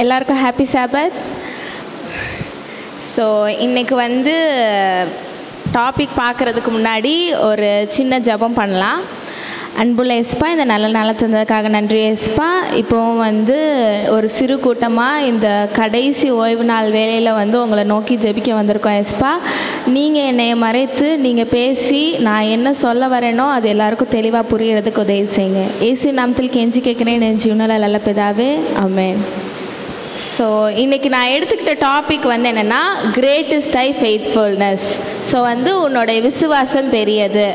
எல்லாருக்கும் happy சாபத். So இன்றைக்கி வந்து டாபிக் பார்க்குறதுக்கு முன்னாடி ஒரு சின்ன ஜெபம் பண்ணலாம். அன்புள்ள ஏசப்பா, இந்த நல்ல நாளை தந்ததுக்காக நன்றி ஏசப்பா. இப்போவும் வந்து ஒரு சிறு கூட்டமாக இந்த கடைசி ஓய்வு நாள் வேலையில் வந்து உங்களை நோக்கி ஜெபிக்க வந்திருக்கோம் ஏசப்பா. நீங்கள் என்னை மறைத்து நீங்கள் பேசி நான் என்ன சொல்ல வரேனோ அது எல்லாருக்கும் தெளிவாக புரியறதுக்கு உதவி செய்யுங்க. ஏசு நாமத்தில் கெஞ்சி கேட்குறேன் என் ஜீவனில் நல்ல பிதாவே, ஆமென். ஸோ இன்றைக்கி நான் எடுத்துக்கிட்ட டாபிக் வந்து என்னென்னா, great is thy faithfulness. So வந்து உன்னோடைய விசுவாசம் பெரியது.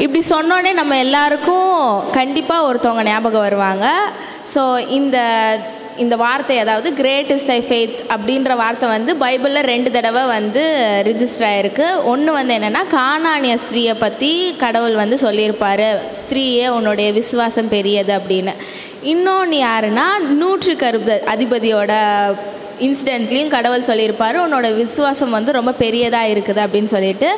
இப்படி சொன்னோடனே நம்ம எல்லாருக்கும் கண்டிப்பாக ஒருத்தவங்க ஞாபகம் வருவாங்க. ஸோ இந்த வார்த்தை, அதாவது கிரேட் இஸ் தை ஃபெய்த் அப்படின்ற வார்த்தை வந்து பைபிளில் 2 தடவை வந்து ரிஜிஸ்டர் ஆகிருக்கு. ஒன்று வந்து என்னென்னா, கானானிய ஸ்திரீயை பற்றி கடவுள் வந்து சொல்லியிருப்பார், ஸ்திரீயே உன்னுடைய விசுவாசம் பெரியது அப்படின்னு. இன்னொன்று யாருன்னா, 100 அதிபதியோட இன்சிடென்ட்லேயும் கடவுள் சொல்லியிருப்பார், உன்னோட விசுவாசம் வந்து ரொம்ப பெரியதாக இருக்குது அப்படின்னு சொல்லிட்டு.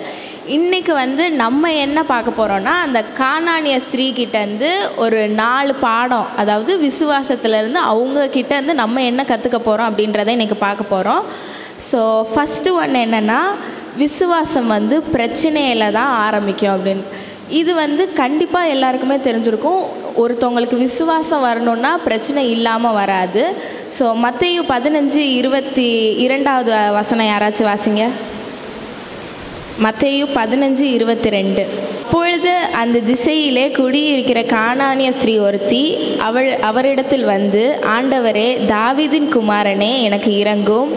இன்றைக்கி வந்து நம்ம என்ன பார்க்க போகிறோன்னா, அந்த கானானிய ஸ்திரீகிட்டேருந்து ஒரு 4 பாடம், அதாவது விசுவாசத்துலேருந்து அவங்கக்கிட்டேருந்து நம்ம என்ன கற்றுக்க போகிறோம் அப்படின்றத இன்றைக்கி பார்க்க போகிறோம். ஸோ ஃபஸ்ட்டு ஒன்று என்னென்னா, விசுவாசம் வந்து பிரச்சனையில் தான் ஆரம்பிக்கும் அப்படின்னு. இது வந்து கண்டிப்பாக எல்லாருக்குமே தெரிஞ்சிருக்கும். ஒருத்தவங்களுக்கு விசுவாசம் வரணுன்னா பிரச்சனை இல்லாமல் வராது. ஸோ மத்தேயு 15:22 வசனம் யாராச்சும் வாசிங்க. மத்தேயு 15:22. அப்பொழுது அந்த திசையிலே குடியிருக்கிற கானானிய ஸ்திரீ ஒருத்தி அவரிடத்தில் வந்து, ஆண்டவரே, தாவீதின் குமாரனே, எனக்கு இரங்கும்,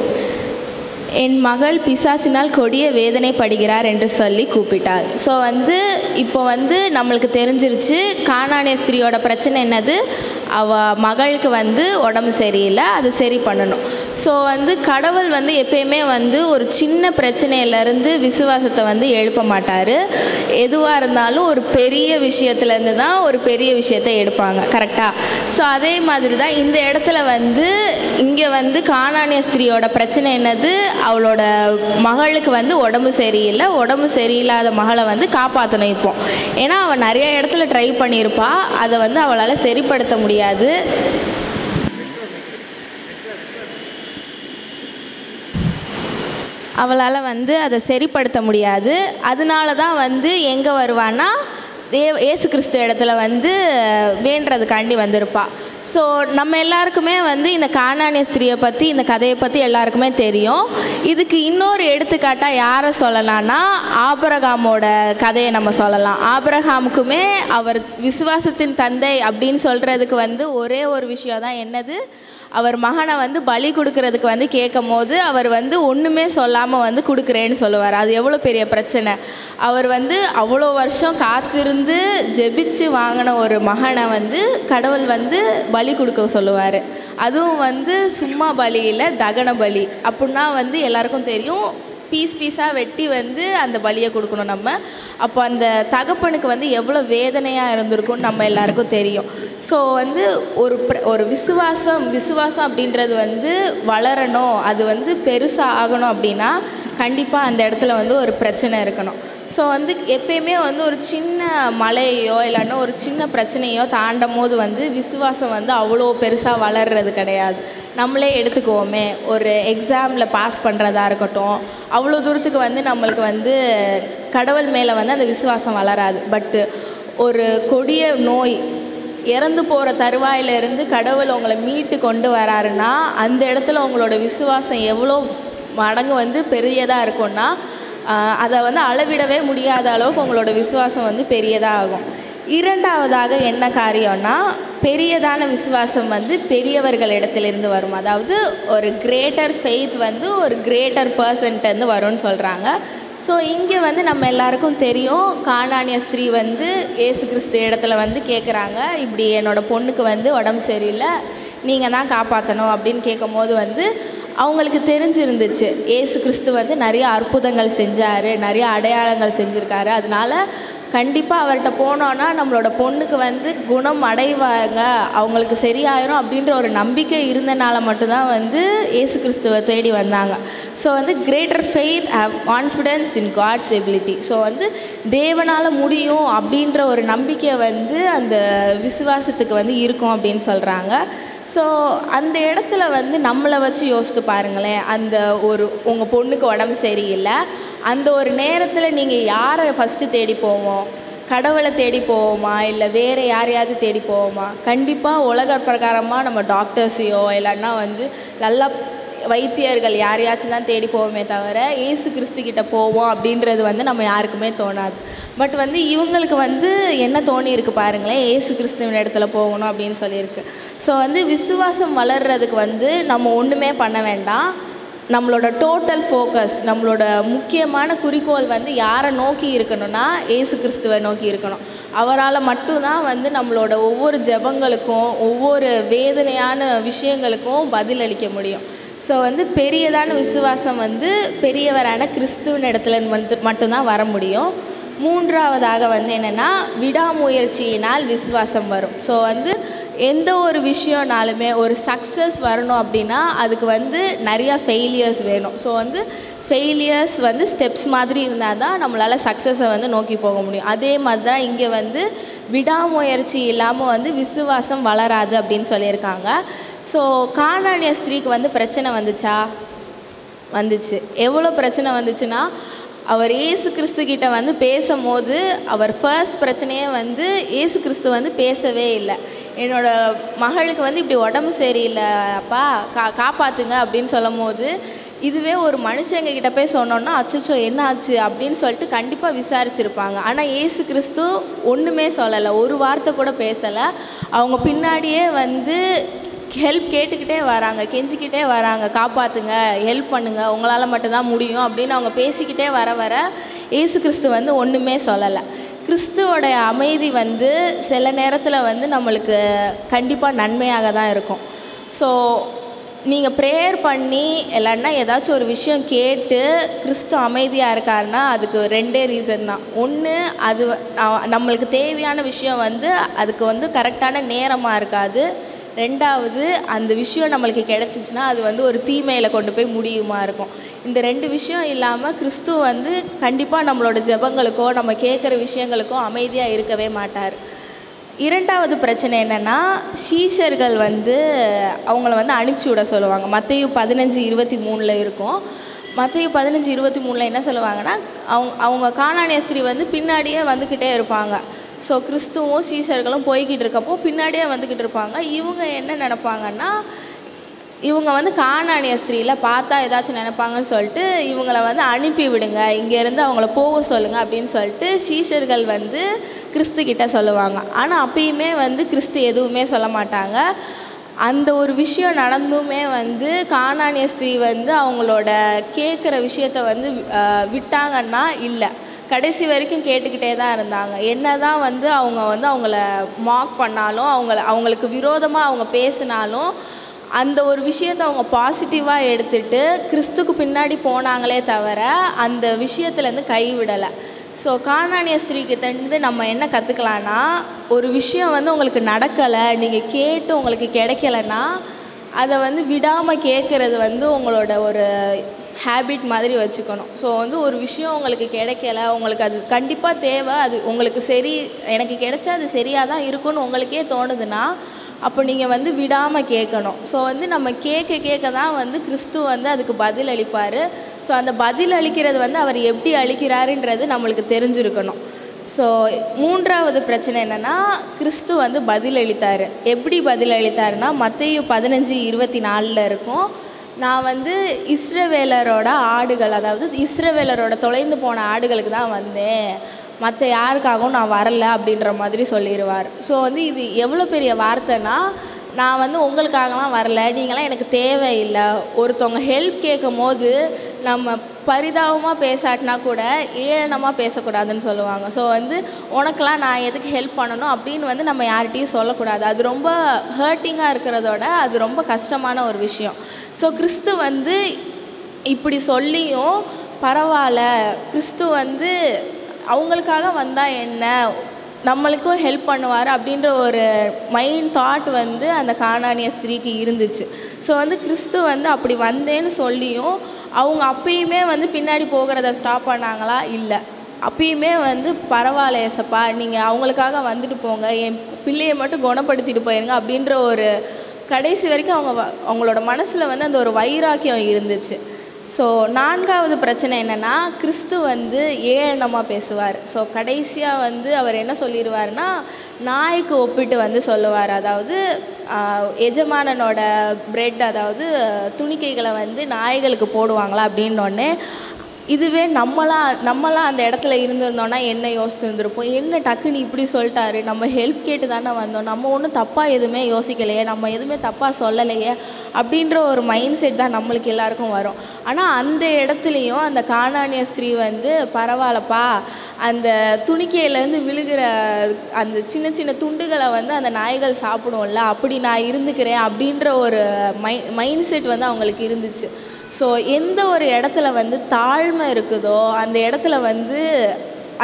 என் மகள் பிசாசினால் கொடிய வேதனைப்படுகிறார் என்று சொல்லி கூப்பிட்டாள். ஸோ வந்து இப்போ வந்து நம்மளுக்கு தெரிஞ்சிருச்சு கானானிய ஸ்திரீயோட பிரச்சனை என்னது, அவள் மகளுக்கு வந்து உடம்பு சரியில்லை, அது சரி பண்ணணும். ஸோ வந்து கடவுள் வந்து எப்பயுமே வந்து ஒரு சின்ன பிரச்சனையிலேருந்து விசுவாசத்தை வந்து எழுப்ப மாட்டார். எதுவாக இருந்தாலும் ஒரு பெரிய விஷயத்துலேருந்து தான் ஒரு பெரிய விஷயத்தை எடுப்பாங்க, கரெக்டாக? ஸோ அதே மாதிரி தான் இந்த இடத்துல வந்து இங்கே வந்து கானானிய ஸ்திரீயோட பிரச்சனை என்னது, அவளோட மகளுக்கு வந்து உடம்பு சரியில்லை, உடம்பு சரியில்லாத மகளை வந்து காப்பாற்றணும் இப்போ. ஏன்னா அவள் நிறைய இடத்துல ட்ரை பண்ணியிருப்பா, அதை வந்து அவளால் சரிப்படுத்த முடியாது. அவளால் வந்து அதை சரிப்படுத்த முடியாது. அதனால தான் வந்து எங்கே வருவான்னா, இயேசு கிறிஸ்து இடத்துல வந்து வேண்டுறதுக்காண்டி வந்திருப்பா. ஸோ நம்ம எல்லாருக்குமே வந்து இந்த கானானிய ஸ்திரியை பற்றி, இந்த கதையை பற்றி எல்லாருக்குமே தெரியும். இதுக்கு இன்னொரு எடுத்துக்காட்டாக யாரை சொல்லலாம்னா, ஆபிரகாமோட கதையை நம்ம சொல்லலாம். ஆபிரகாமுக்குமே அவர் விசுவாசத்தின் தந்தை அப்படின்னு சொல்கிறதுக்கு வந்து ஒரே ஒரு விஷயம் தான், என்னது, அவர் மகனை வந்து பலி கொடுக்கறதுக்கு வந்து கேட்கும் போது அவர் வந்து ஒன்றுமே சொல்லாமல் வந்து கொடுக்குறேன்னு சொல்லுவார். அது எவ்வளோ பெரிய பிரச்சனை. அவர் வந்து அவ்வளோ வருஷம் காத்திருந்து ஜெபிச்சு வாங்கின ஒரு மகனை வந்து கடவுள் வந்து பலி கொடுக்க சொல்லுவார். அதுவும் வந்து சும்மா பலி இல்லை, தகன பலி. அப்படின்னா வந்து எல்லாருக்கும் தெரியும், பீஸாக வெட்டி வந்து அந்த பலியை கொடுக்கணும் நம்ம. அப்போ அந்த தகப்பனுக்கு வந்து எவ்வளோ வேதனையாக இருந்திருக்கும்னு நம்ம எல்லாருக்கும் தெரியும். ஸோ வந்து ஒரு விசுவாசம் அப்படின்றது வந்து வளரணும், அது வந்து பெருசாக ஆகணும் அப்படின்னா கண்டிப்பாக அந்த இடத்துல வந்து ஒரு பிரச்சனை இருக்கணும். ஸோ வந்து எப்பயுமே வந்து ஒரு சின்ன மலையோ இல்லைன்னா ஒரு சின்ன பிரச்சனையோ தாண்டும் போது வந்து விசுவாசம் வந்து அவ்வளோ பெருசாக வளர்றது கிடையாது. நம்மளே எடுத்துக்குவோமே, ஒரு எக்ஸாமில் பாஸ் பண்ணுறதா இருக்கட்டும், அவ்வளோ தூரத்துக்கு வந்து நம்மளுக்கு வந்து கடவுள் மேலே வந்து அந்த விசுவாசம் வளராது. பட்டு ஒரு கொடிய நோய், இறந்து போகிற தருவாயிலிருந்து கடவுள் உங்களை மீட்டு கொண்டு வராருன்னா அந்த இடத்துல உங்களோட விசுவாசம் எவ்வளோ மடங்கு வந்து பெரியதாக இருக்கும்னா அதை வந்து அளவிடவே முடியாத அளவுக்கு உங்களோட விசுவாசம் வந்து பெரியதாக ஆகும். இரண்டாவதாக என்ன காரியம்னா, பெரியதான விசுவாசம் வந்து பெரியவர்கள் இடத்துலேருந்து வரும். அதாவது ஒரு கிரேட்டர் ஃபெய்த் வந்து ஒரு கிரேட்டர் பர்சன்ட்டேருந்து வரும்னு சொல்கிறாங்க. ஸோ இங்கே வந்து நம்ம எல்லாருக்கும் தெரியும், கானானிய ஸ்திரீ வந்து இயேசு கிறிஸ்து இடத்துல வந்து கேட்குறாங்க, இப்படி என்னோடய பொண்ணுக்கு வந்து உடம்பு சரியில்லை, நீங்கள் தான் காப்பாற்றணும் அப்படின்னு கேட்கும் போது வந்து அவங்களுக்கு தெரிஞ்சிருந்துச்சு, இயேசு கிறிஸ்து வந்து நிறைய அற்புதங்கள் செஞ்சார், நிறைய அடையாளங்கள் செஞ்சுருக்காரு, அதனால கண்டிப்பாக அவர்கிட்ட போனோன்னா நம்மளோட பொண்ணுக்கு வந்து குணம் அடைவாங்க, அவங்களுக்கு சரியாயிரும் அப்படின்ற ஒரு நம்பிக்கை இருந்தனால மட்டும்தான் வந்து இயேசு கிறிஸ்துவை தேடி வந்தாங்க. ஸோ வந்து greater faith, have confidence in God's ability. So வந்து தேவனால் முடியும் அப்படின்ற ஒரு நம்பிக்கை வந்து அந்த விசுவாசத்துக்கு வந்து இருக்கும் அப்படின்னு சொல்கிறாங்க. ஸோ அந்த இடத்துல வந்து நம்மளை வச்சு யோசித்து பாருங்களேன். அந்த உங்கள் பொண்ணுக்கு உடம்பு சரியில்லை, அந்த ஒரு நேரத்தில் நீங்கள் யாரை ஃபஸ்ட்டு தேடி போவோம்? கடவுளை தேடி போவோமா, இல்லை வேறு யாரையாவது தேடி போவோமா? கண்டிப்பாக உலக பிரகாரமாக நம்ம டாக்டர்ஸையோ இல்லைன்னா வந்து நல்லா வைத்தியர்கள் யாரையாச்சும் தான் தேடி போவோமே தவிர ஏசு கிறிஸ்துக்கிட்ட போவோம் அப்படின்றது வந்து நம்ம யாருக்குமே தோணாது. பட் வந்து இவங்களுக்கு வந்து என்ன தோணியிருக்கு பாருங்களேன், ஏசு கிறிஸ்துவின் இடத்துல போகணும் அப்படின்னு சொல்லியிருக்கு. ஸோ வந்து விசுவாசம் வளர்கிறதுக்கு வந்து நம்ம ஒன்றுமே பண்ண வேண்டாம். நம்மளோட டோட்டல் ஃபோக்கஸ், நம்மளோட முக்கியமான குறிக்கோள் வந்து யாரை நோக்கி இருக்கணும்னா ஏசு கிறிஸ்துவை நோக்கி இருக்கணும். அவரால் மட்டும்தான் வந்து நம்மளோட ஒவ்வொரு ஜெபங்களுக்கும் ஒவ்வொரு வேதனையான விஷயங்களுக்கும் பதில் அளிக்க முடியும். ஸோ வந்து பெரியதான விசுவாசம் வந்து பெரியவரான கிறிஸ்துவின் இடத்துல வந்து மட்டும்தான் வர முடியும். மூன்றாவதாக வந்து என்னென்னா விடாமுயற்சியினால் விசுவாசம் வரும். ஸோ வந்து எந்த ஒரு விஷயம்னாலுமே ஒரு சக்ஸஸ் வரணும் அப்படின்னா அதுக்கு வந்து நிறையா ஃபெயிலியர்ஸ் வேணும். ஸோ வந்து ஃபெயிலியர்ஸ் வந்து ஸ்டெப்ஸ் மாதிரி இருந்தால் தான் நம்மளால் சக்ஸஸை வந்து நோக்கி போக முடியும். அதே மாதிரி தான் இங்கே வந்து விடாமுயற்சி இல்லாமல் வந்து விசுவாசம் வளராது அப்படின்னு சொல்லியிருக்காங்க. ஸோ கானானிய ஸ்திரீக்கு வந்து பிரச்சனை வந்துச்சு. எவ்வளோ பிரச்சனை வந்துச்சுன்னா, அவர் ஏசு கிறிஸ்துக்கிட்ட வந்து பேசும்போது அவர் ஃபர்ஸ்ட் பிரச்சனையே வந்து ஏசு கிறிஸ்து வந்து பேசவே இல்லை. என்னோடய மகளுக்கு வந்து இப்படி உடம்பு சரியில்லை அப்பா, காப்பாற்றுங்க அப்படின்னு சொல்லும் போது, இதுவே ஒரு மனுஷங்கக்கிட்ட போய் சொன்னோன்னா அச்சோ என்ன ஆச்சு அப்படின்னு சொல்லிட்டு கண்டிப்பாக விசாரிச்சிருப்பாங்க. ஆனால் ஏசு கிறிஸ்து ஒன்றுமே சொல்லலை, ஒரு வார்த்தை கூட பேசலை. அவங்க பின்னாடியே வந்து ஹெல்ப் கேட்டுக்கிட்டே வராங்க, கெஞ்சிக்கிட்டே வராங்க, காப்பாற்றுங்க, ஹெல்ப் பண்ணுங்கள், உங்களால் மட்டும்தான் முடியும் அப்படின்னு அவங்க பேசிக்கிட்டே வர ஏசு கிறிஸ்து வந்து ஒன்றுமே சொல்லலை. கிறிஸ்துவோடைய அமைதி வந்து சில நேரத்தில் வந்து நம்மளுக்கு கண்டிப்பாக நன்மையாக தான் இருக்கும். ஸோ நீங்கள் ப்ரேயர் பண்ணி இல்லைன்னா ஏதாச்சும் ஒரு விஷயம் கேட்டு கிறிஸ்து அமைதியாக இருக்காருன்னா அதுக்கு ரெண்டே ரீசன் தான். ஒன்று, அது நம்மளுக்கு தேவையான விஷயம் வந்து அதுக்கு வந்து கரெக்டான நேரமாக இருக்காது. ரெண்டாவது, அந்த விஷயம் நம்மளுக்கு கிடச்சிச்சின்னா அது வந்து ஒரு தீமையில் கொண்டு போய் முடியுமா இருக்கும். இந்த ரெண்டு விஷயம் இல்லாமல் கிறிஸ்து வந்து கண்டிப்பாக நம்மளோட ஜெபங்களுக்கோ நம்ம கேட்குற விஷயங்களுக்கோ அமைதியாக இருக்கவே மாட்டார். இரண்டாவது பிரச்சனை என்னென்னா, சீஷர்கள் வந்து அவங்கள வந்து அனுப்பிச்சி விட சொல்லுவாங்க. மத்தேயு 15:23 இருக்கும். மத்தேயு 15:23 என்ன சொல்லுவாங்கன்னா, அவங்க கானானிய ஸ்திரீ வந்து பின்னாடியே வந்துக்கிட்டே இருப்பாங்க. ஸோ கிறிஸ்துவும் சீஷர்களும் போய்கிட்டு இருக்கப்போ பின்னாடியே வந்துக்கிட்டு இருப்பாங்க. இவங்க என்ன நினைப்பாங்கன்னா, இவங்க வந்து கானானிய ஸ்திரீல பார்த்தா ஏதாச்சும் நினைப்பாங்கன்னு சொல்லிட்டு இவங்களை வந்து அனுப்பி விடுங்க, இங்கேருந்து அவங்கள போக சொல்லுங்கள் அப்படின்னு சொல்லிட்டு சீஷர்கள் வந்து கிறிஸ்துக்கிட்ட சொல்லுவாங்க. ஆனால் அப்பயுமே வந்து கிறிஸ்து எதுவுமே சொல்ல மாட்டாங்க. அந்த ஒரு விஷயம் நடந்துமே வந்து கானானிய ஸ்திரீ வந்து அவங்களோட கேட்குற விஷயத்த வந்து விட்டாங்கன்னா இல்லை, கடைசி வரைக்கும் கேட்டுக்கிட்டே தான் இருந்தாங்க. என்ன தான் வந்து அவங்கள மார்க் பண்ணாலும், அவங்களுக்கு விரோதமாக அவங்க பேசினாலும் அந்த ஒரு விஷயத்தை அவங்க பாசிட்டிவாக எடுத்துகிட்டு கிறிஸ்துக்கு பின்னாடி போனாங்களே தவிர அந்த விஷயத்துலேருந்து கைவிடலை. ஸோ கானானிய ஸ்திரீக்கிட்டேருந்து நம்ம என்ன கற்றுக்கலான்னா, ஒரு விஷயம் வந்து உங்களுக்கு நடக்கலை, நீங்கள் கேட்டு உங்களுக்கு கிடைக்கலன்னா அதை வந்து விடாமல் கேட்குறது வந்து உங்களோட ஒரு ஹேபிட் மாதிரி வச்சுக்கணும். ஸோ வந்து ஒரு விஷயம் உங்களுக்கு கிடைக்கல, உங்களுக்கு அது கண்டிப்பாக தேவை, அது உங்களுக்கு சரி, எனக்கு கிடைச்சா அது சரியாக தான் இருக்குன்னு உங்களுக்கே தோணுதுன்னா அப்போ நீங்கள் வந்து விடாமல் கேட்கணும். ஸோ வந்து நம்ம கேட்க தான் வந்து கிறிஸ்து வந்து அதுக்கு பதில் அளிப்பார். ஸோ அந்த பதில் அளிக்கிறது வந்து அவர் எப்படி அளிக்கிறாருன்றது நம்மளுக்கு தெரிஞ்சிருக்கணும். ஸோ மூன்றாவது பிரச்சனை என்னென்னா, கிறிஸ்து வந்து பதில் அளித்தார். எப்படி பதில் அளித்தாருன்னா, மத்தேயு 15:24 இருக்கும். நான் வந்து இஸ்ரவேலரோட ஆடுகள், அதாவது இஸ்ரவேலரோட தொலைந்து போன ஆடுகளுக்கு தான் வந்தேன், மற்ற யாருக்காகவும் நான் வரல அப்படின்ற மாதிரி சொல்லிடுவார். ஸோ வந்து இது எவ்வளோ பெரிய வார்த்தைன்னா, நான் வந்து உங்களுக்காகலாம் வரல, நீங்களாம் எனக்கு தேவையில்லை. ஒருத்தவங்க ஹெல்ப் கேட்கும் போது நம்ம பரிதாபமாக பேசாட்டினா கூட ஏளனமாக பேசக்கூடாதுன்னு சொல்லுவாங்க. ஸோ வந்து உனக்கெலாம் நான் எதுக்கு ஹெல்ப் பண்ணணும் அப்படின்னு வந்து நம்ம யார்கிட்டையும் சொல்லக்கூடாது. அது ரொம்ப ஹர்ட்டிங்காக இருக்கிறதோட அது ரொம்ப கஷ்டமான ஒரு விஷயம். ஸோ கிறிஸ்து வந்து இப்படி சொல்லியும் பரவாயில்ல, கிறிஸ்து வந்து அவங்களுக்காக வந்தால் என்ன, நம்மளுக்கும் ஹெல்ப் பண்ணுவார் அப்படின்ற ஒரு மைண்ட் தாட் வந்து அந்த கானானிய ஸ்திரீக்கு இருந்துச்சு. ஸோ வந்து கிறிஸ்து வந்து அப்படி வந்தேன்னு சொல்லியும் அவங்க அப்பயுமே வந்து பின்னாடி போகிறத ஸ்டாப் பண்ணாங்களா? இல்லை. அப்பயுமே வந்து பரவாயில்ல ஏசப்பா, நீங்கள் அவங்களுக்காக வந்துட்டு போங்க, என் பிள்ளையை மட்டும் குணப்படுத்திட்டு போயிருங்க அப்படின்ற ஒரு கடைசி வரைக்கும் அவங்களோட மனசில் வந்து அந்த ஒரு வைராக்கியம் இருந்துச்சு. ஸோ 4வது பிரச்சனை என்னென்னா, கிறிஸ்து வந்து ஏளனமாக பேசுவார். ஸோ கடைசியாக வந்து அவர் என்ன சொல்லிடுவார்னா, நாய்க்கு ஒப்பிட்டு வந்து சொல்லுவார். அதாவது எஜமானனோட பிரெட், அதாவது துணிக்கைகளை வந்து நாய்களுக்கு போடுவாங்களா அப்படின்னோடனே, இதுவே நம்மளாம் அந்த இடத்துல இருந்திருந்தோன்னா என்ன யோசிச்சுருந்துருப்போம், என்ன டக்குன்னு இப்படி சொல்லிட்டாரு, நம்ம ஹெல்ப் கேட்டு தானே வந்தோம், நம்ம ஒன்றும் தப்பாக எதுவுமே யோசிக்கலையே, நம்ம எதுவுமே தப்பாக சொல்லலையே அப்படின்ற ஒரு மைண்ட் செட் தான் நம்மளுக்கு எல்லாருக்கும் வரும். ஆனால் அந்த இடத்துலையும் அந்த கானானிய ஸ்திரீ வந்து, பரவாயில்லப்பா, அந்த துணிக்கையிலேருந்து விழுகிற அந்த சின்ன சின்ன துண்டுகளை வந்து அந்த நாய்கள் சாப்பிடும்ல, அப்படி நான் இருந்துக்கிறேன் அப்படின்ற ஒரு மைண்ட் செட் வந்து அவங்களுக்கு இருந்துச்சு. ஸோ எந்த ஒரு இடத்துல வந்து தாழ்மை இருக்குதோ அந்த இடத்துல வந்து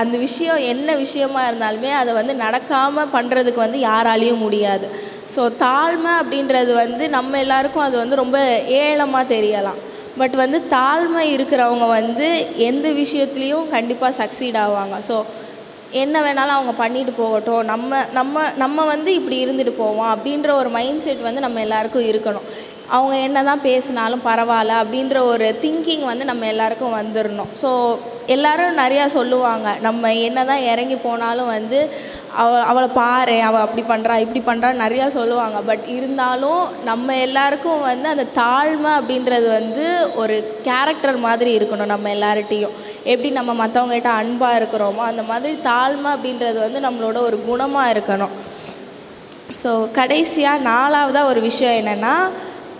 அந்த விஷயம் என்ன விஷயமா இருந்தாலுமே அதை வந்து நடக்காமல் பண்ணுறதுக்கு வந்து யாராலையும் முடியாது. ஸோ தாழ்மை அப்படின்றது வந்து நம்ம எல்லாருக்கும் அது வந்து ரொம்ப ஏளனமாக தெரியலாம். பட் வந்து தாழ்மை இருக்கிறவங்க வந்து எந்த விஷயத்துலேயும் கண்டிப்பாக சக்சீட் ஆவாங்க. ஸோ என்ன வேணாலும் அவங்க பண்ணிட்டு போகட்டும், நம்ம வந்து இப்படி இருந்துட்டு போவோம் அப்படின்ற ஒரு மைண்ட் செட் வந்து நம்ம எல்லாருக்கும் இருக்கணும். அவங்க என்ன தான் பேசினாலும் பரவாயில்ல அப்படின்ற ஒரு திங்கிங் வந்து நம்ம எல்லாருக்கும் வந்துடணும். ஸோ எல்லோரும் நிறையா சொல்லுவாங்க, நம்ம என்ன தான் இறங்கி போனாலும் வந்து அவளை பாரு, அவள் அப்படி பண்ணுறா இப்படி பண்ணுறா நிறையா சொல்லுவாங்க. பட் இருந்தாலும் நம்ம எல்லாருக்கும் வந்து அந்த தாழ்மை அப்படின்றது வந்து ஒரு கேரக்டர் மாதிரி இருக்கணும். நம்ம எல்லார்கிட்டையும் எப்படி நம்ம மற்றவங்ககிட்ட அன்பாக இருக்கிறோமோ அந்த மாதிரி தாழ்மை அப்படின்றது வந்து நம்மளோட ஒரு குணமாக இருக்கணும். ஸோ கடைசியாக 4வதாக ஒரு விஷயம் என்னென்னா,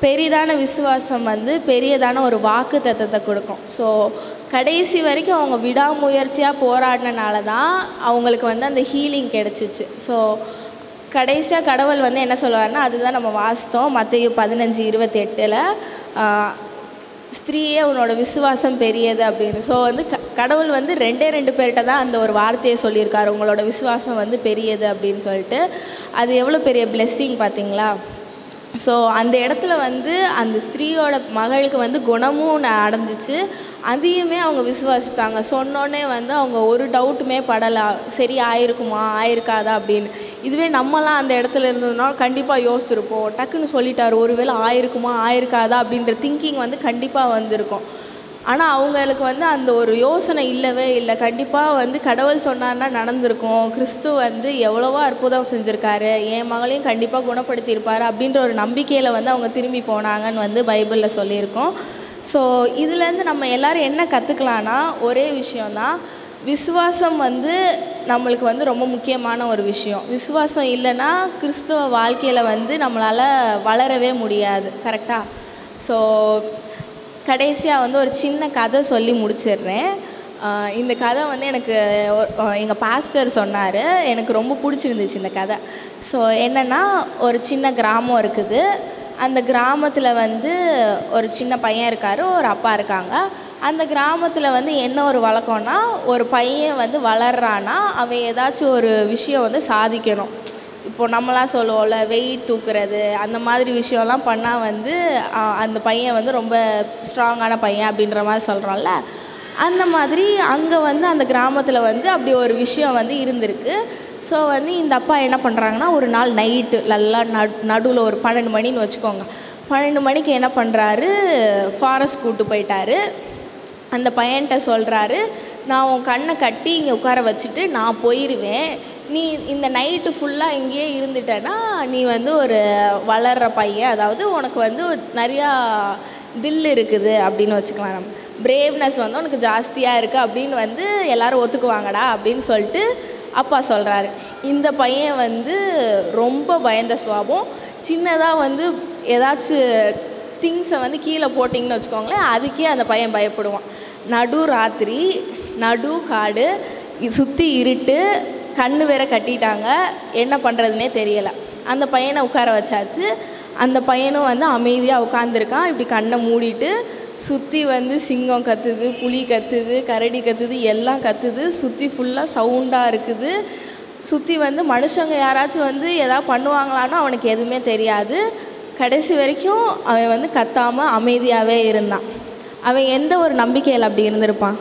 பெரிதான விசுவாசம் வந்து பெரியதான ஒரு வாக்கு தத்தத்தை கொடுக்கும். ஸோ கடைசி வரைக்கும் அவங்க விடாமுயற்சியாக போராடினால தான் அவங்களுக்கு வந்து அந்த ஹீலிங் கிடச்சிச்சு. ஸோ கடைசியாக கடவுள் வந்து என்ன சொல்லுவார்னா, அதுதான் நம்ம வாசித்தோம் மத்தேயு 15:28 ஸ்திரீயே உன்னோட விசுவாசம் பெரியது அப்படின்னு. ஸோ வந்து கடவுள் வந்து 2 பேர்கிட்ட தான் அந்த ஒரு வார்த்தையை சொல்லியிருக்காரு, உங்களோட விசுவாசம் வந்து பெரியது அப்படின்னு சொல்லிட்டு. அது எவ்வளோ பெரிய பிளெஸ்ஸிங் பார்த்தீங்களா. ஸோ அந்த இடத்துல வந்து அந்த ஸ்திரீயோட மகளுக்கு வந்து குணமும் அடைஞ்சிச்சு, அதையுமே அவங்க விசுவாசித்தாங்க. சொன்னோடனே வந்து அவங்க ஒரு டவுட்டுமே படலை, சரி ஆயிருக்குமா ஆயிருக்காதா அப்படின்னு. இதுவே நம்மலாம் அந்த இடத்துல இருந்ததுனா கண்டிப்பாக யோசிச்சிருப்போம், டக்குன்னு சொல்லிட்டாரு ஒருவேளை ஆயிருக்குமா ஆயிருக்காதா அப்படின்ற திங்கிங் வந்து கண்டிப்பாக வந்திருக்கும். ஆனால் அவங்களுக்கு வந்து அந்த ஒரு யோசனை இல்லவே இல்லை. கண்டிப்பாக வந்து கடவுள் சொன்னார்னா நடந்திருக்கும், கிறிஸ்து வந்து எவ்வளவோ அற்புதம் செஞ்சுருக்காரு, என் மகளையும் கண்டிப்பாக குணப்படுத்தியிருப்பார் அப்படின்ற ஒரு நம்பிக்கையில் வந்து அவங்க திரும்பி போனாங்கன்னு வந்து பைபிளில் சொல்லியிருக்கோம். ஸோ இதுலேருந்து நம்ம எல்லோரும் என்ன கற்றுக்கலான்னா, ஒரே விஷயந்தான், விசுவாசம் வந்து நம்மளுக்கு வந்து ரொம்ப முக்கியமான ஒரு விஷயம். விசுவாசம் இல்லைன்னா கிறிஸ்துவ வாழ்க்கையில் வந்து நம்மளால் வளரவே முடியாது. கரெக்டாக? ஸோ கடைசியாக வந்து ஒரு சின்ன கதை சொல்லி முடிச்சிடுறேன். இந்த கதை வந்து எனக்கு எங்கள் பாஸ்டர் சொன்னார், எனக்கு ரொம்ப பிடிச்சிருந்துச்சு இந்த கதை. ஸோ என்னென்னா, ஒரு சின்ன கிராமம் இருக்குது. அந்த கிராமத்தில் வந்து ஒரு சின்ன பையன் இருக்கார், ஒரு அப்பா இருக்காங்க. அந்த கிராமத்தில் வந்து என்ன ஒரு வழக்கம்னா, ஒரு பையன் வந்து வளர்றான்னா அவன் ஏதாச்சும் ஒரு விஷயம் வந்து சாதிக்கணும். இப்போது நம்மளாம் சொல்லுவோம்ல, வெயிட் தூக்குறது அந்த மாதிரி விஷயம்லாம் பண்ணால் வந்து அந்த பையன் வந்து ரொம்ப ஸ்ட்ராங்கான பையன் அப்படின்ற மாதிரி சொல்கிறோம்ல, அந்த மாதிரி அங்கே வந்து அந்த கிராமத்தில் வந்து அப்படி ஒரு விஷயம் வந்து இருந்திருக்கு. ஸோ வந்து இந்த அப்பா என்ன பண்ணுறாங்கன்னா, ஒரு நாள் நைட்டு நல்லா நடுவில் ஒரு 12 மணின்னு வச்சுக்கோங்க, 12 மணிக்கு என்ன பண்ணுறாரு, ஃபாரஸ்ட் கூப்பிட்டு போயிட்டாரு. அந்த பையன்கிட்ட சொல்கிறாரு, நான் உன் கண்ணை கட்டி இங்கே உட்கார வச்சுட்டு நான் போயிடுவேன், நீ இந்த நைட்டு ஃபுல்லாக இங்கேயே இருந்துட்டேன்னா நீ வந்து ஒரு வளர்கிற பையன், அதாவது உனக்கு வந்து நிறையா தில் இருக்குது அப்படின்னு வச்சுக்கலாம், நம்ம பிரேவ்னஸ் வந்து உனக்கு ஜாஸ்தியாக இருக்குது அப்படின்னு வந்து எல்லோரும் ஒத்துக்குவாங்கடா அப்படின்னு சொல்லிட்டு அப்பா சொல்கிறாரு. இந்த பையன் வந்து ரொம்ப பயந்த சுபாவம். சின்னதாக வந்து ஏதாச்சும் திங்ஸை வந்து கீழே போட்டிங்கன்னு வச்சுக்கோங்களேன், அதுக்கே அந்த பையன் பயப்படுவான். நடு ராத்திரி, நடு காடு, சுற்றி இருட்டு, கண்ணு வேற கட்டிட்டாங்க, என்ன பண்ணுறதுனே தெரியலை. அந்த பையனை உட்கார வச்சாச்சு. அந்த பையனும் வந்து அமைதியாக உட்காந்துருக்கான், இப்படி கண்ணை மூடிட்டு. சுற்றி வந்து சிங்கம் கத்துது, புலி கத்துது, கரடி கத்துது, எல்லாம் கத்துது. சுற்றி ஃபுல்லாக சவுண்டாக இருக்குது. சுற்றி வந்து மனுஷங்க யாராச்சும் வந்து எதாவது பண்ணுவாங்களான்னு அவனுக்கு எதுவுமே தெரியாது. கடைசி வரைக்கும் அவன் வந்து கத்தாமல் அமைதியாகவே இருந்தான். அவன் எந்த ஒரு நம்பிக்கையில் அப்படி இருந்திருப்பான்?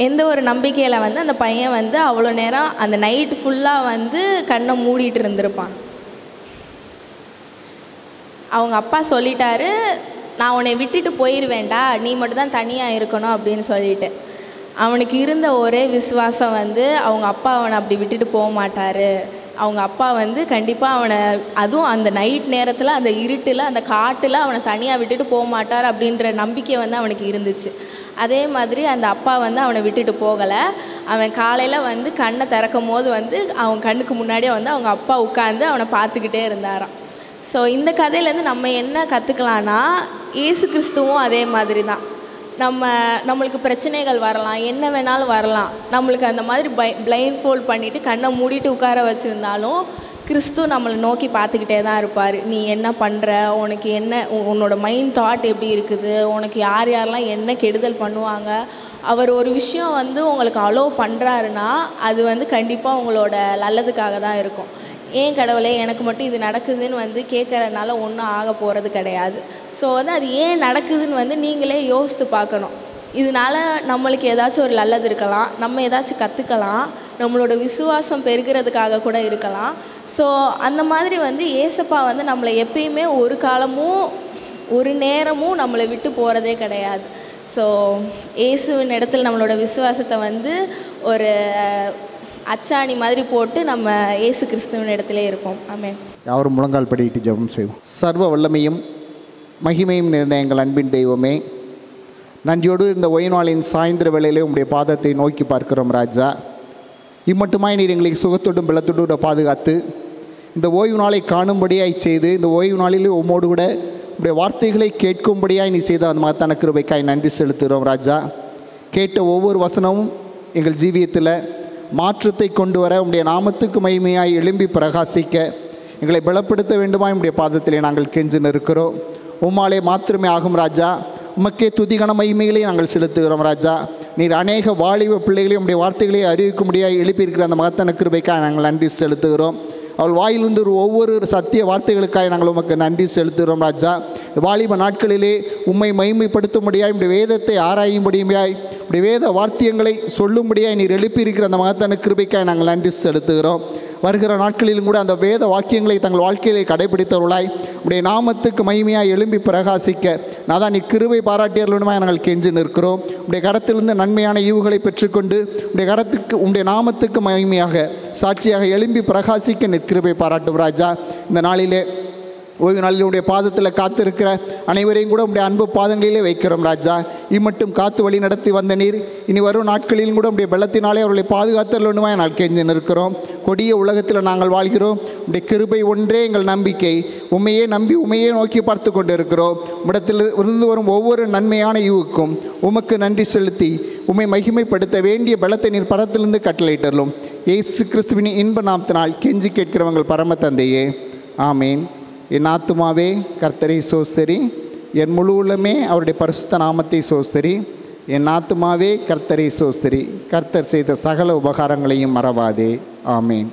எந்த ஒரு நம்பிக்கையில் வந்து அந்த பையன் வந்து அவ்வளோ நேரம் அந்த நைட்டு ஃபுல்லாக வந்து கண்ணை மூடிட்டு இருந்திருப்பான்? அவங்க அப்பா சொல்லிட்டாரு, நான் உன்னை விட்டுட்டு போயிடுவேண்டா, நீ மட்டும் தான் தனியாக இருக்கணும் அப்படின்னு சொல்லிட்டு. அவனுக்கு இருந்த ஒரே விசுவாசம் வந்து அவங்க அப்பா அவனை அப்படி விட்டுட்டு போக மாட்டார். அவங்க அப்பா வந்து கண்டிப்பாக அவனை, அதுவும் அந்த நைட் நேரத்தில் அந்த இருட்டில் அந்த காட்டில் அவனை தனியாக விட்டுட்டு போக மாட்டார் அப்படின்ற நம்பிக்கை வந்து அவனுக்கு இருந்துச்சு. அதே மாதிரி அந்த அப்பா வந்து அவனை விட்டுட்டு போகலை. அவன் காலையில் வந்து கண்ணை திறக்கும் போது வந்து அவன் கண்ணுக்கு முன்னாடியே வந்து அவங்க அப்பா உட்காந்து அவனை பார்த்துக்கிட்டே இருந்தாராம். ஸோ இந்த கதையிலேருந்து நம்ம என்ன கற்றுக்கலான்னா, இயேசு கிறிஸ்துவும் அதே மாதிரி தான். நம்மளுக்கு பிரச்சனைகள் வரலாம், என்ன வேணாலும் வரலாம். நம்மளுக்கு அந்த மாதிரி பிளைண்ட் ஃபோல்ட் பண்ணிவிட்டு கண்ணை மூடிட்டு உட்கார வச்சுருந்தாலும் கிறிஸ்து நம்மளை நோக்கி பார்த்துக்கிட்டே தான் இருப்பார். நீ என்ன பண்ணுற, உனக்கு என்ன, உன்னோட மைண்ட் தாட் எப்படி இருக்குது, உனக்கு யார் யாரெல்லாம் என்ன கெடுதல் பண்ணுவாங்க. அவர் ஒரு விஷயம் வந்து உங்களுக்கு அலோவ் பண்ணுறாருன்னா அது வந்து கண்டிப்பாக உங்களோட நல்லதுக்காக தான் இருக்கும். ஏன் கடவுளே எனக்கு மட்டும் இது நடக்குதுன்னு வந்து கேட்குறதுனால ஒன்றும் ஆக போகிறது கிடையாது. ஸோ வந்து அது ஏன் நடக்குதுன்னு வந்து நீங்களே யோசித்து பார்க்கணும். இதனால் நம்மளுக்கு ஏதாச்சும் ஒரு நல்லது இருக்கலாம், நம்ம ஏதாச்சும் கற்றுக்கலாம், நம்மளோட விசுவாசம் பெருகிறதுக்காக கூட இருக்கலாம். ஸோ அந்த மாதிரி வந்து ஏசப்பா வந்து நம்மளை எப்பயுமே ஒரு காலமும் ஒரு நேரமும் நம்மளை விட்டு போகிறதே கிடையாது. ஸோ இயேசுவின் இடத்துல நம்மளோட விசுவாசத்தை வந்து ஒரு அச்சாணி மாதிரி போட்டு நம்ம இயேசு கிறிஸ்துவின் இடத்துல இருப்போம். ஆமென். யாரும் முழங்கால் படியிட்டு ஜெபம் செய்வோம். சர்வ வல்லமையும் மகிமையும் நிறைந்த எங்கள் அன்பின் தெய்வமே, நன்றியோடு இந்த ஓய்நாளின் சாயந்தர வேளையிலே உங்களுடைய பாதத்தை நோக்கி பார்க்கிறோம் ராஜா. இம்மட்டுமாய் நீர் எங்களை சுகத்தோடும் பலத்தோடு பாதுகாத்து இந்த ஓய்வு நாளை காணும்படியாய் செய்து, இந்த ஓய்வு நாளிலே உம்மோடு கூட உங்களுடைய வார்த்தைகளை கேட்கும்படியாய் நீ செய்த அந்த மகத்தான கிருபைக்காய் நன்றி செலுத்துகிறோம் ராஜா. கேட்ட ஒவ்வொரு வசனமும் எங்கள் ஜீவியத்தில் மாற்றத்தை கொண்டு வர உம்முடைய நாமத்துக்கு மகிமையாய் எழும்பி பிரகாசிக்க எங்களை பலப்படுத்த வேண்டுமாய் உம்முடைய பாதத்திலே நாங்கள் கெஞ்சு நிற்கிறோம். உம்மாலே மாத்திரமே ஆகும் ராஜா. உமக்கே துதிகன மகிமைகளை நாங்கள் செலுத்துகிறோம் ராஜா. நீர் அநேக வாலிப பிள்ளைகளையும் உம்முடைய வார்த்தைகளை அறிவிக்கும்படியாக எழுப்பியிருக்கிற அந்த மகத்தான கிருபைக்காக நாங்கள் நன்றி செலுத்துகிறோம். அவள் வாயிலிருந்து ஒவ்வொரு சத்திய வார்த்தைகளுக்காக நாங்கள் உமக்கு நன்றி செலுத்துகிறோம் ராஜா. வாலிப நாட்களிலே உம்மை மகிமைப்படுத்தும்படியாய் உம்முடைய வேதத்தை ஆராயும்படியாய் உம்முடைய வேத வார்த்தைகளை சொல்லும்படியாய் நீர் எழுப்பியிருக்கிற அந்த மகத்தான கிருபைக்காக நாங்கள் நன்றி செலுத்துகிறோம். வருகிற நாட்களிலும் கூட அந்த வேத வாக்கியங்களை தங்கள் வாழ்க்கையிலே கடைபிடித்தவர்களாய் உடைய நாமத்துக்கு மகிமையாய் எழும்பி பிரகாசிக்க நான் நீ கிருபை பாராட்டியர்களுமாய் நாங்கள் கெஞ்சு நிற்கிறோம். உடைய கரத்திலிருந்து நன்மையான ஈவுகளை பெற்றுக்கொண்டு உடைய கரத்துக்கு உடைய நாமத்துக்கு மகிமையாக சாட்சியாக எழும்பி பிரகாசிக்க நீ கிருபை பாராட்டும் ராஜா. இந்த நாளிலே ஓய்வு நாளில் உடைய பாதத்தில் காத்திருக்கிற அனைவரையும் கூட உடைய அன்பு பாதங்களிலே வைக்கிறோம் ராஜா. இம்மட்டும் காத்து வழி நடத்தி வந்த நீர் இனி வரும் நாட்களிலும் கூட உடைய பலத்தினாலே அவர்களை பாதுகாத்தருளுமாய் நாங்கள் கெஞ்சு நிற்கிறோம். கொடிய உலகத்தில் நாங்கள் வாழ்கிறோம். உடைய கிருபை ஒன்றே எங்கள் நம்பிக்கை. உண்மையே நம்பி உண்மையே நோக்கி பார்த்து கொண்டு இருக்கிறோம். உம்மிடத்தில் இருந்து வரும் ஒவ்வொரு நன்மையான ஈவுக்கும் உமக்கு நன்றி செலுத்தி உம்மை மகிமைப்படுத்த வேண்டிய பலத்தை நீர் பரத்திலிருந்து கட்டளையிட்டலும். இயேசு கிறிஸ்துவின் இன்ப நாமத்தினால் கெஞ்சி கேட்கிறவங்கள் பரம தந்தையே, ஆமேன். என் ஆத்துமாவே கர்த்தரை சோஸ்தரி, என் முழு உள்ளமே அவருடைய பரிசுத்த நாமத்தை சோஸ்தரி. என் ஆத்துமாவே கர்த்தரை சோஸ்தரி, கர்த்தர் செய்த சகல உபகாரங்களையும் மறவாதே. ஆமேன்.